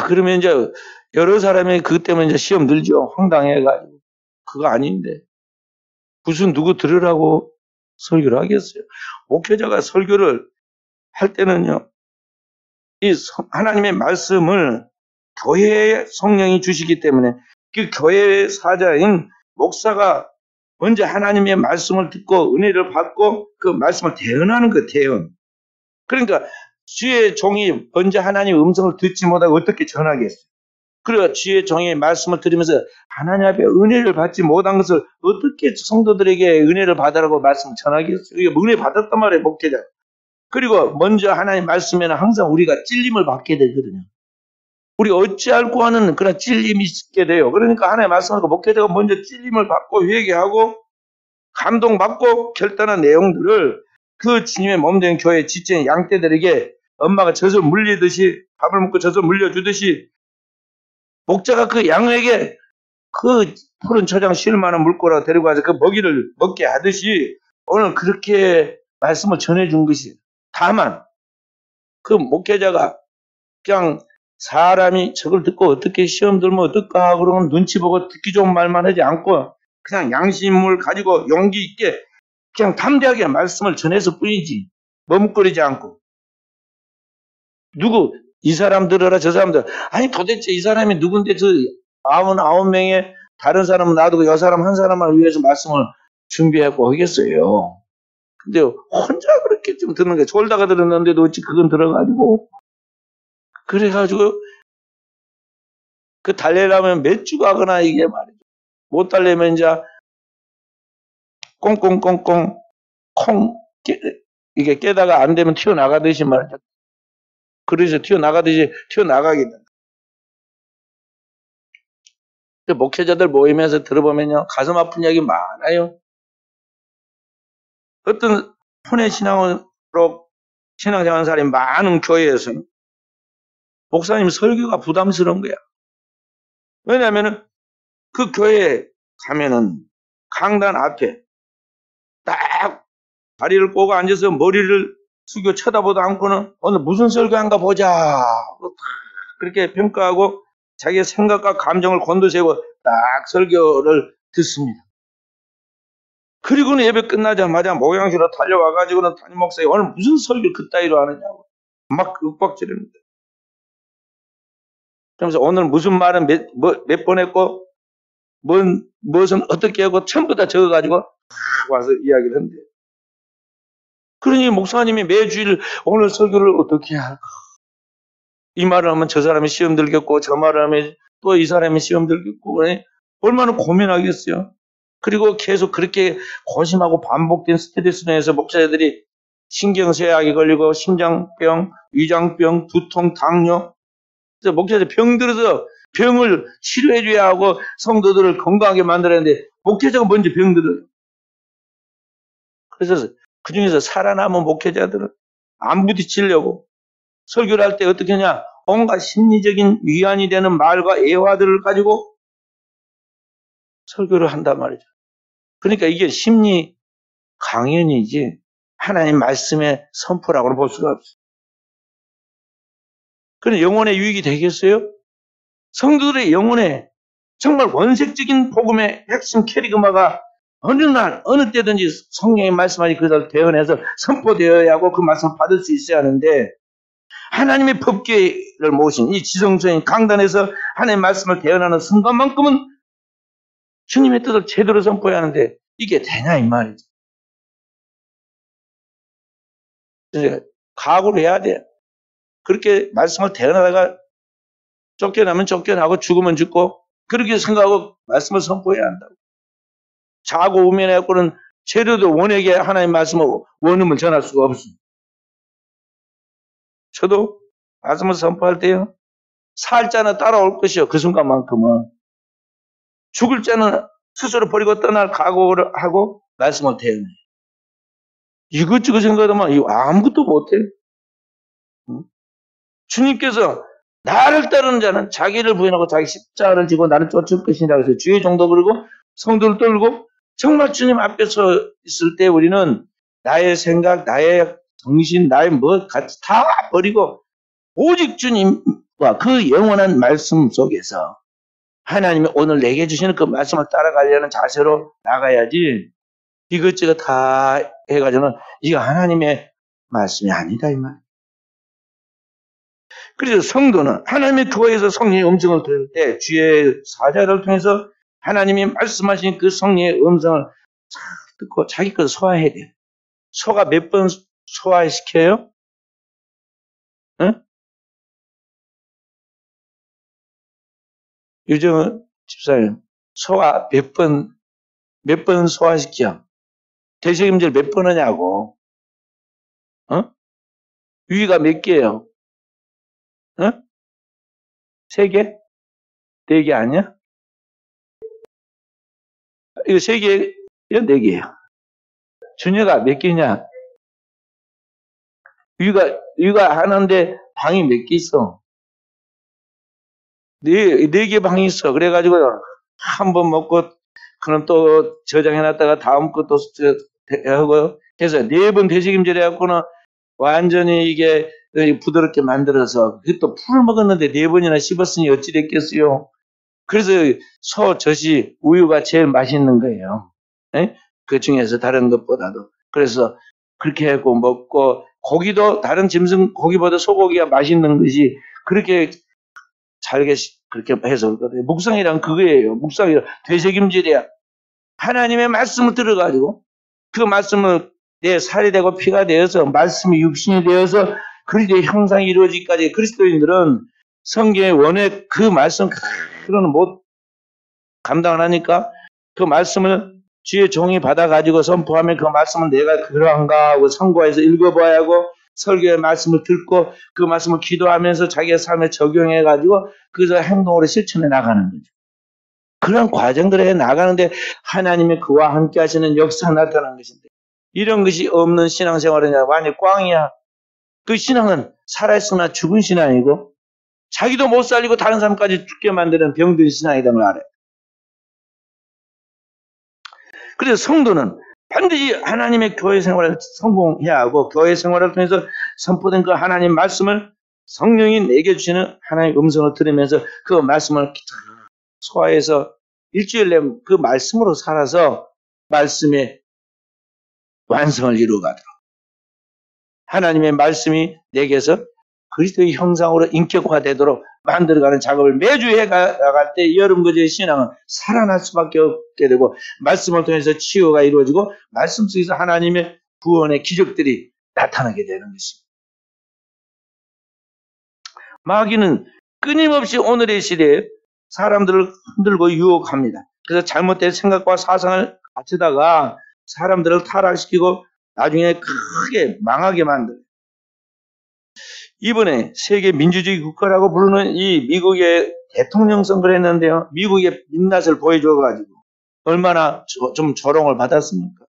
S1: 그러면 이제 여러 사람이 그것 때문에 이제 시험 들죠. 황당해가지고. 그거 아닌데. 무슨 누구 들으라고 설교를 하겠어요. 목회자가 설교를 할 때는요, 하나님의 말씀을 교회의 성령이 주시기 때문에 그 교회의 사자인 목사가 먼저 하나님의 말씀을 듣고 은혜를 받고 그 말씀을 대언하는 거, 대언. 그러니까 주의 종이 먼저 하나님의 음성을 듣지 못하고 어떻게 전하겠어요? 그리고 주의 종의 말씀을 들으면서 하나님 앞에 은혜를 받지 못한 것을 어떻게 성도들에게 은혜를 받으라고 말씀을 전하겠어요? 이게 은혜 받았단 말이에요, 목회자. 그리고 먼저 하나님 말씀에는 항상 우리가 찔림을 받게 되거든요. 우리 어찌할꼬 하는 그런 찔림이 있게 돼요. 그러니까 하나님 말씀하고 목회자가 먼저 찔림을 받고 회개하고 감동받고 결단한 내용들을 그 주님의 몸된 교회 지체인 양떼들에게 엄마가 젖을 물리듯이 밥을 먹고 젖을 물려주듯이 목자가 그 양에게 그 푸른 초장 실만한 물고라 데리고 와서 그 먹이를 먹게 하듯이 오늘 그렇게 말씀을 전해준 것이 다만 그 목회자가 그냥 사람이 저걸 듣고 어떻게 시험 들면 어떨까 그러면 눈치 보고 듣기 좋은 말만 하지 않고 그냥 양심을 가지고 용기 있게 그냥 담대하게 말씀을 전해서 뿐이지 머뭇거리지 않고 누구 이 사람 들어라 저 사람 들어라 아니 도대체 이 사람이 누군데 저 99명의 다른 사람은 놔두고 이 사람 한 사람을 위해서 말씀을 준비하고 하겠어요. 근데 혼자 그렇게 좀 듣는 게 졸다가 들었는데도 어찌 그건 들어가지고 그래가지고 그 달래려면 몇 주 가거나 이게 말이죠. 못 달래면 이제 꽁꽁꽁꽁 콩 이게 깨다가 안 되면 튀어나가듯이 말이죠. 그래서 튀어나가듯이 튀어나가게 된다. 목회자들 모임에서 들어보면요. 가슴 아픈 이야기 많아요. 어떤 혼의 신앙으로 신앙생활하는 사람이 많은 교회에서 목사님 설교가 부담스러운 거야. 왜냐하면 그 교회에 가면은 강단 앞에 딱 다리를 꼬고 앉아서 머리를 숙여 쳐다보도 않고는 오늘 무슨 설교한가 보자. 그렇게 평가하고 자기의 생각과 감정을 곤두세우고 딱 설교를 듣습니다. 그리고는 예배 끝나자마자 목양실로 달려와가지고는 담임 목사님 오늘 무슨 설교를 그따위로 하느냐고 막 윽박지릅니다. 그러면서 오늘 무슨 말은 몇 번 했고 무엇은 어떻게 하고 전부 다 적어가지고 와서 이야기를 한대요. 그러니 목사님이 매주일 오늘 설교를 어떻게 할까? 이 말을 하면 저 사람이 시험 들겠고 저 말을 하면 또 이 사람이 시험 들겠고 얼마나 고민하겠어요. 그리고 계속 그렇게 고심하고 반복된 스트레스로 해서 목사들이 신경쇠약이 걸리고 심장병, 위장병, 두통, 당뇨 그래서 목사들 병 들어서 병을 치료해줘야 하고 성도들을 건강하게 만들어야 하는데 목회자가 먼저 병 들어요. 그래서 그중에서 살아남은 목회자들은 안 부딪히려고 설교를 할 때 어떻게 하냐 온갖 심리적인 위안이 되는 말과 애화들을 가지고 설교를 한단 말이죠. 그러니까 이게 심리 강연이지 하나님 말씀의 선포라고는 볼 수가 없어요. 그럼 영혼의 유익이 되겠어요? 성도들의 영혼에 정말 원색적인 복음의 핵심 캐리그마가 어느 날 어느 때든지 성령의 말씀하니 그것을 대언해서 선포되어야 하고 그 말씀을 받을 수 있어야 하는데 하나님의 법궤를 모신 이 지성소인 강단에서 하나님의 말씀을 대언하는 순간만큼은 주님의 뜻을 제대로 선포해야 하는데 이게 되냐 이 말이죠. 그래서 각오를 해야 돼요. 그렇게 말씀을 대언하다가 쫓겨나면 쫓겨나고 죽으면 죽고 그렇게 생각하고 말씀을 선포해야 한다고. 자고 우면해갖고는 죄로도 원에게 하나님 말씀을 원음을 전할 수가 없습니다. 저도 말씀을 선포할 때요. 살 자는 따라올 것이요. 그 순간만큼은. 죽을 자는 스스로 버리고 떠날 각오를 하고 말씀을 대언해. 이것저것 생각하면 아무것도 못해. 주님께서 나를 따르는 자는 자기를 부인하고 자기 십자가를 지고 나를 쫓을 것이라고 해서 주의 종도 그리고 성도를 떨고 정말 주님 앞에 서 있을 때 우리는 나의 생각, 나의 정신, 나의 뭐 같이 다 버리고 오직 주님과 그 영원한 말씀 속에서 하나님이 오늘 내게 주시는 그 말씀을 따라가려는 자세로 나가야지 이것저것 다 해가지고는 이거 하나님의 말씀이 아니다 이 말. 그래서 성도는 하나님의 교회에서 성령의 음성을 들을 때 주의 사자를 통해서 하나님이 말씀하신 그 성령의 음성을 잘 듣고 자기 것을 소화해야 돼요. 소가 몇 번 소화시켜요? 응? 요즘 집사님, 소가 몇 번 소화시켜? 되새김질 몇 번 하냐고. 어? 위가 몇 개예요? 어? 3개? 4개 아니야? 이거 3개, 이거 4개예요. 준혁아 몇 개냐? 위가 하는데 방이 몇 개 있어? 4개 방이 있어. 그래가지고 한 번 먹고 그럼 또 저장해놨다가 다음 것도 하고 해서 4번 되새김질 해갖고는 완전히 이게 부드럽게 만들어서 또 풀을 먹었는데 4번이나 씹었으니 어찌 됐겠어요. 그래서 소젖이 우유가 제일 맛있는 거예요. 네? 그 중에서 다른 것보다도. 그래서 그렇게 하고 먹고 고기도 다른 짐승 고기보다 소고기가 맛있는 것이 그렇게 잘게 그렇게 해서 그렇거든요. 묵상이란 그거예요. 묵상이란 되새김질이야. 하나님의 말씀을 들어가지고 그 말씀을 내 살이 되고 피가 되어서 말씀이 육신이 되어서 그리스도의 형상이 이루어지기까지 그리스도인들은 성경의 원의 그 말씀 그거는 못 감당을 하니까 그 말씀을 주의 종이 받아가지고 선포하면 그 말씀은 내가 그러한가 하고 참고해서 읽어봐야 하고 설교의 말씀을 듣고 그 말씀을 기도하면서 자기의 삶에 적용해가지고 그저 행동으로 실천해 나가는 거죠. 그런 과정들에 나가는데 하나님이 그와 함께 하시는 역사가 나타나는 것인데 이런 것이 없는 신앙생활은 완전히 꽝이야. 그 신앙은 살아있으나 죽은 신앙이고 자기도 못 살리고 다른 사람까지 죽게 만드는 병든 신앙이라는 걸 알아요. 그래서 성도는 반드시 하나님의 교회 생활을 성공해야 하고 교회 생활을 통해서 선포된 그 하나님 말씀을 성령이 내게 주시는 하나님의 음성을 들으면서 그 말씀을 소화해서 일주일 내에 그 말씀으로 살아서 말씀의 완성을 이루어가도록 하나님의 말씀이 내게서 그리스도의 형상으로 인격화되도록 만들어가는 작업을 매주 해나갈 때 여러분의 신앙은 살아날 수밖에 없게 되고 말씀을 통해서 치유가 이루어지고 말씀 속에서 하나님의 구원의 기적들이 나타나게 되는 것입니다. 마귀는 끊임없이 오늘의 시대에 사람들을 흔들고 유혹합니다. 그래서 잘못된 생각과 사상을 갖추다가 사람들을 타락시키고 나중에 크게 망하게 만들어요. 이번에 세계 민주주의 국가라고 부르는 이 미국의 대통령 선거를 했는데요. 미국의 민낯을 보여줘가지고 얼마나 좀 조롱을 받았습니까?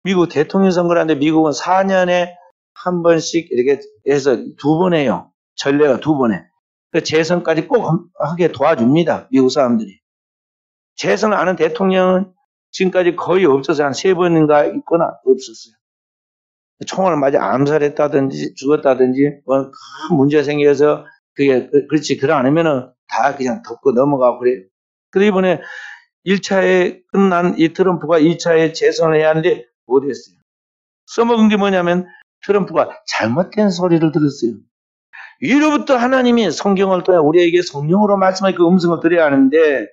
S1: 미국 대통령 선거를 하는데 미국은 4년에 한 번씩 이렇게 해서 2번 해요. 전례가 2번 해. 그 재선까지 꼭 하게 도와줍니다. 미국 사람들이. 재선하는 대통령은 지금까지 거의 없어서 한 3번인가 있거나 없었어요. 총을 맞아 암살했다든지 죽었다든지 뭐 큰 문제가 생겨서 그게 그렇지 그러 않으면은 다 그냥 덮고 넘어가고 그래요. 그래서 이번에 1차에 끝난 이 트럼프가 2차에 재선을 해야 하는데 못했어요. 써먹은 게 뭐냐면 트럼프가 잘못된 소리를 들었어요. 위로부터 하나님이 성경을 통해 우리에게 성령으로 말씀할 그 음성을 드려야 하는데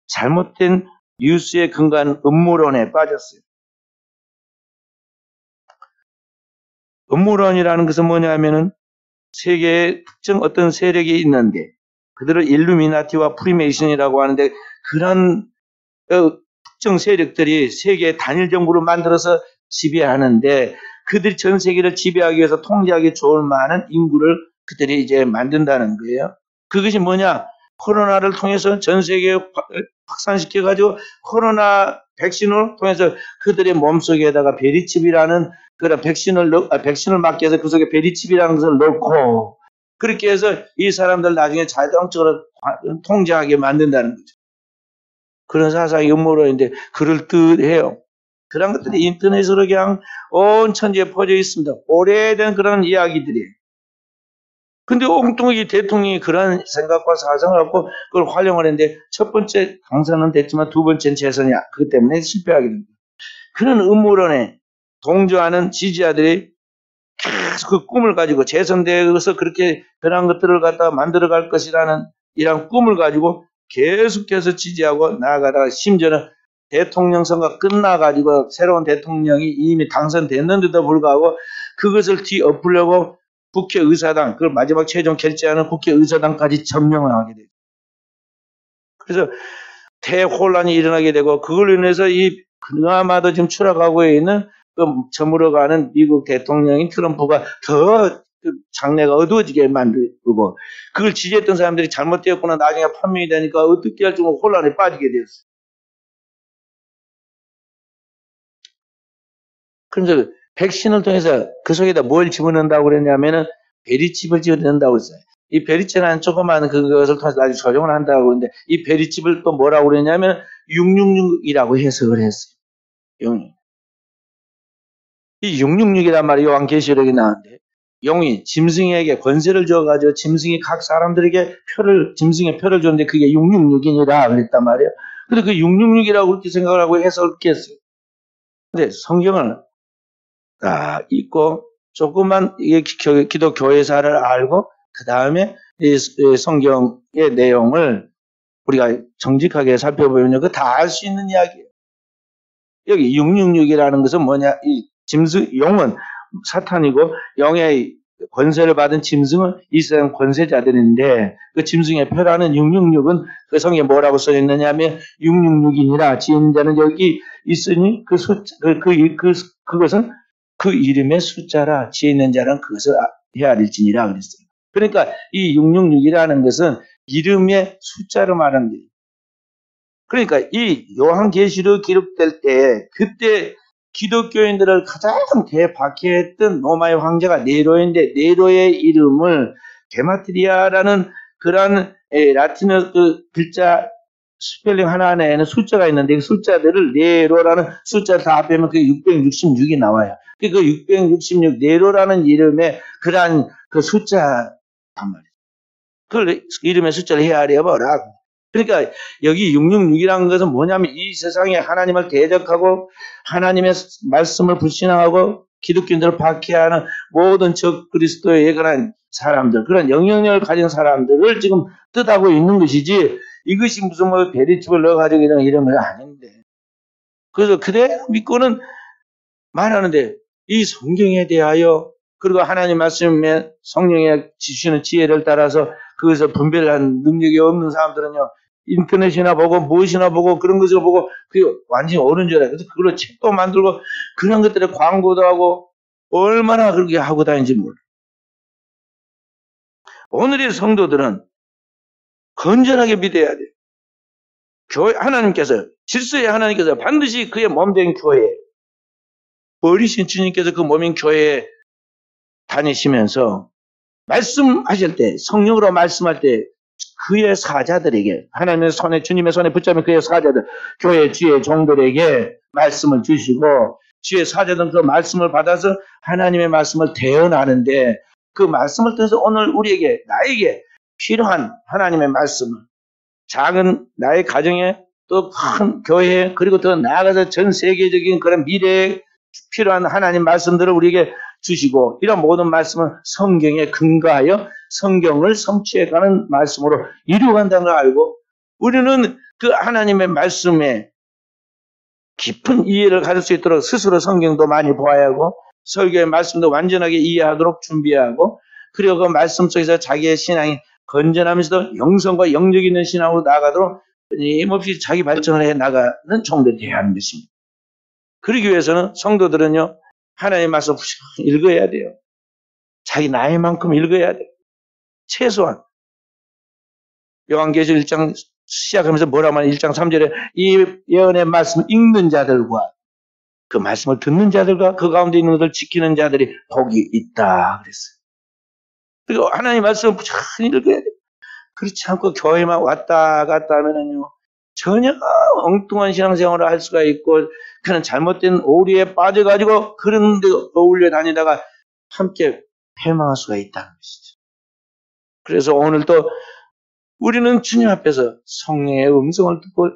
S1: 잘못된 뉴스에 근거한 음모론에 빠졌어요. 음모론이라는 것은 뭐냐면은 세계에 특정 어떤 세력이 있는데 그들을 일루미나티와 프리메이슨이라고 하는데 그런 특정 세력들이 세계 단일 정부를 만들어서 지배하는데 그들이 전 세계를 지배하기 위해서 통제하기 좋을 만한 인구를 그들이 이제 만든다는 거예요. 그것이 뭐냐? 코로나를 통해서 전 세계에 확산시켜가지고 코로나 백신을 통해서 그들의 몸속에다가 베리칩이라는 그런 백신을 맞기 위해서 그 속에 베리칩이라는 것을 넣고 그렇게 해서 이 사람들 나중에 자동적으로 통제하게 만든다는 거죠. 그런 사상이 음모론인데 그럴듯해요. 그런 것들이 인터넷으로 그냥 온 천지에 퍼져 있습니다. 오래된 그런 이야기들이에요. 근데 엉뚱하게 대통령이 그런 생각과 사상을 갖고 그걸 활용을 했는데 첫 번째 당선은 됐지만 두 번째는 재선이야. 그것 때문에 실패하게 됩니다. 그런 음모론에 동조하는 지지자들이 계속 그 꿈을 가지고 재선대에서 그렇게 그런 것들을 갖다가 만들어갈 것이라는 이런 꿈을 가지고 계속해서 지지하고 나아가다가 심지어는 대통령 선거 끝나가지고 새로운 대통령이 이미 당선됐는데도 불구하고 그것을 뒤엎으려고 국회의사당, 그걸 마지막 최종 결재하는 국회의사당까지 점령을 하게 되죠. 그래서 대혼란이 일어나게 되고 그걸로 인해서 이 그나마도 지금 추락하고 있는 그 저물어가는 미국 대통령인 트럼프가 더 장래가 어두워지게 만들고 그걸 지지했던 사람들이 잘못되었구나 나중에 판명이 되니까 어떻게 할지 혼란에 빠지게 되었어요. 그래서 백신을 통해서 그 속에다 뭘 집어넣는다고 그랬냐면은 베리칩을 집어넣는다고 했어요. 이 베리칩이라는 조그마한 그것을 통해서 나중에 조정을 한다고 그러는데 이 베리칩을 또 뭐라고 그랬냐면 666이라고 해석을 했어요. 666. 이 666이란 말이 요한계시록에 나왔는데 용이 짐승에게 권세를 줘가지고 짐승이 각 사람들에게 짐승의 표를 줬는데 그게 666이니라 그랬단 말이에요. 근데 그 666이라고 그렇게 생각을 하고 해석을 그렇게 했어요. 근데 성경을 읽고 조금만 기독 교회사를 알고 그 다음에 이 성경의 내용을 우리가 정직하게 살펴보면 그 다 알 수 있는 이야기예요. 여기 666이라는 것은 뭐냐? 이 용은 사탄이고 영의 권세를 받은 짐승은 이 세상 권세자들인데 그 짐승의 표라는 666은 그 성경에 뭐라고 써 있느냐면 666이니라 지은 자는 여기 있으니 그것은 그 이름의 숫자라 지은 자는 그것을 헤아릴지니라 그랬어요. 그러니까 이 666이라는 것은 이름의 숫자로 말하는 거예요. 그러니까 이 요한계시록 기록될 때 그때 기독교인들을 가장 대박해했던 로마의 황제가 네로인데 네로의 이름을 게마트리아라는 그런 라틴어 그 글자 스펠링 하나하나에는 숫자가 있는데 그 숫자들을 네로라는 숫자를 다 합하면 그게 666이 나와요. 그 666 네로라는 이름의 그러한 그 숫자란 말이에요. 그 이름의 숫자를 헤아려보라고. 그러니까 여기 666이라는 것은 뭐냐면 이 세상에 하나님을 대적하고 하나님의 말씀을 불신하고 기독교인들을 박해하는 모든 적 그리스도에 관한 사람들, 그런 영향력을 가진 사람들을 지금 뜻하고 있는 것이지 이것이 무슨 뭐 베리칩을 넣어가지고 이런 건 아닌데. 그래서 그대로 믿고는 말하는데 이 성경에 대하여 그리고 하나님 말씀에 성령에 주시는 지혜를 따라서 그것을 분별하는 능력이 없는 사람들은요. 인터넷이나 보고 무엇이나 보고 그런 것을 보고 그게 완전히 옳은 줄 알아요. 그래서 그걸로 책도 만들고 그런 것들에 광고도 하고 얼마나 그렇게 하고 다니는지 몰라요. 오늘의 성도들은 건전하게 믿어야 돼요. 하나님께서 질서의 하나님께서 반드시 그의 몸된 교회 어리신 주님께서 그 몸인 교회에 다니시면서 말씀하실 때 성령으로 말씀할 때 그의 사자들에게 하나님의 손에 주님의 손에 붙잡은 그의 사자들 교회 주의 종들에게 말씀을 주시고 주의 사자들은 그 말씀을 받아서 하나님의 말씀을 대언하는데 그 말씀을 통해서 오늘 우리에게 나에게 필요한 하나님의 말씀을 작은 나의 가정에 또 큰 교회에 그리고 더 나아가서 전 세계적인 그런 미래에 필요한 하나님 말씀들을 우리에게 주시고 이런 모든 말씀은 성경에 근거하여 성경을 성취해가는 말씀으로 이루어간다는 걸 알고 우리는 그 하나님의 말씀에 깊은 이해를 가질 수 있도록 스스로 성경도 많이 보아야 하고 설교의 말씀도 완전하게 이해하도록 준비하고 그리고 그 말씀 속에서 자기의 신앙이 건전하면서도 영성과 영적 있는 신앙으로 나아가도록 끊임없이 자기 발전을 해 나가는 종들이 되어야 하는 것입니다. 그러기 위해서는 성도들은요. 하나님의 말씀 읽어야 돼요. 자기 나이만큼 읽어야 돼요. 최소한. 요한계시록 1장 시작하면서 뭐라고 하면 1장 3절에 이 예언의 말씀을 읽는 자들과 그 말씀을 듣는 자들과 그 가운데 있는 것을 지키는 자들이 복이 있다 그랬어요. 그리고 하나님의 말씀을 부지런히 읽어야 돼요. 그렇지 않고 교회만 왔다 갔다 하면은요. 전혀 엉뚱한 신앙생활을 할 수가 있고 그런 잘못된 오류에 빠져가지고 그런 데 어울려 다니다가 함께 패망할 수가 있다는 것이죠. 그래서 오늘도 우리는 주님 앞에서 성령의 음성을 듣고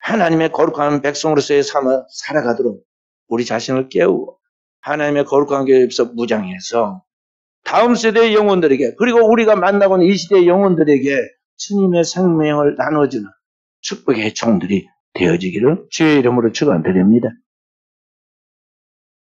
S1: 하나님의 거룩한 백성으로서의 삶을 살아가도록 우리 자신을 깨우고 하나님의 거룩한 관계에서 무장해서 다음 세대의 영혼들에게, 그리고 우리가 만나고 있는 이 시대의 영혼들에게 주님의 생명을 나눠주는 축복의 종들이 되어지기를 주의 이름으로 축원드립니다.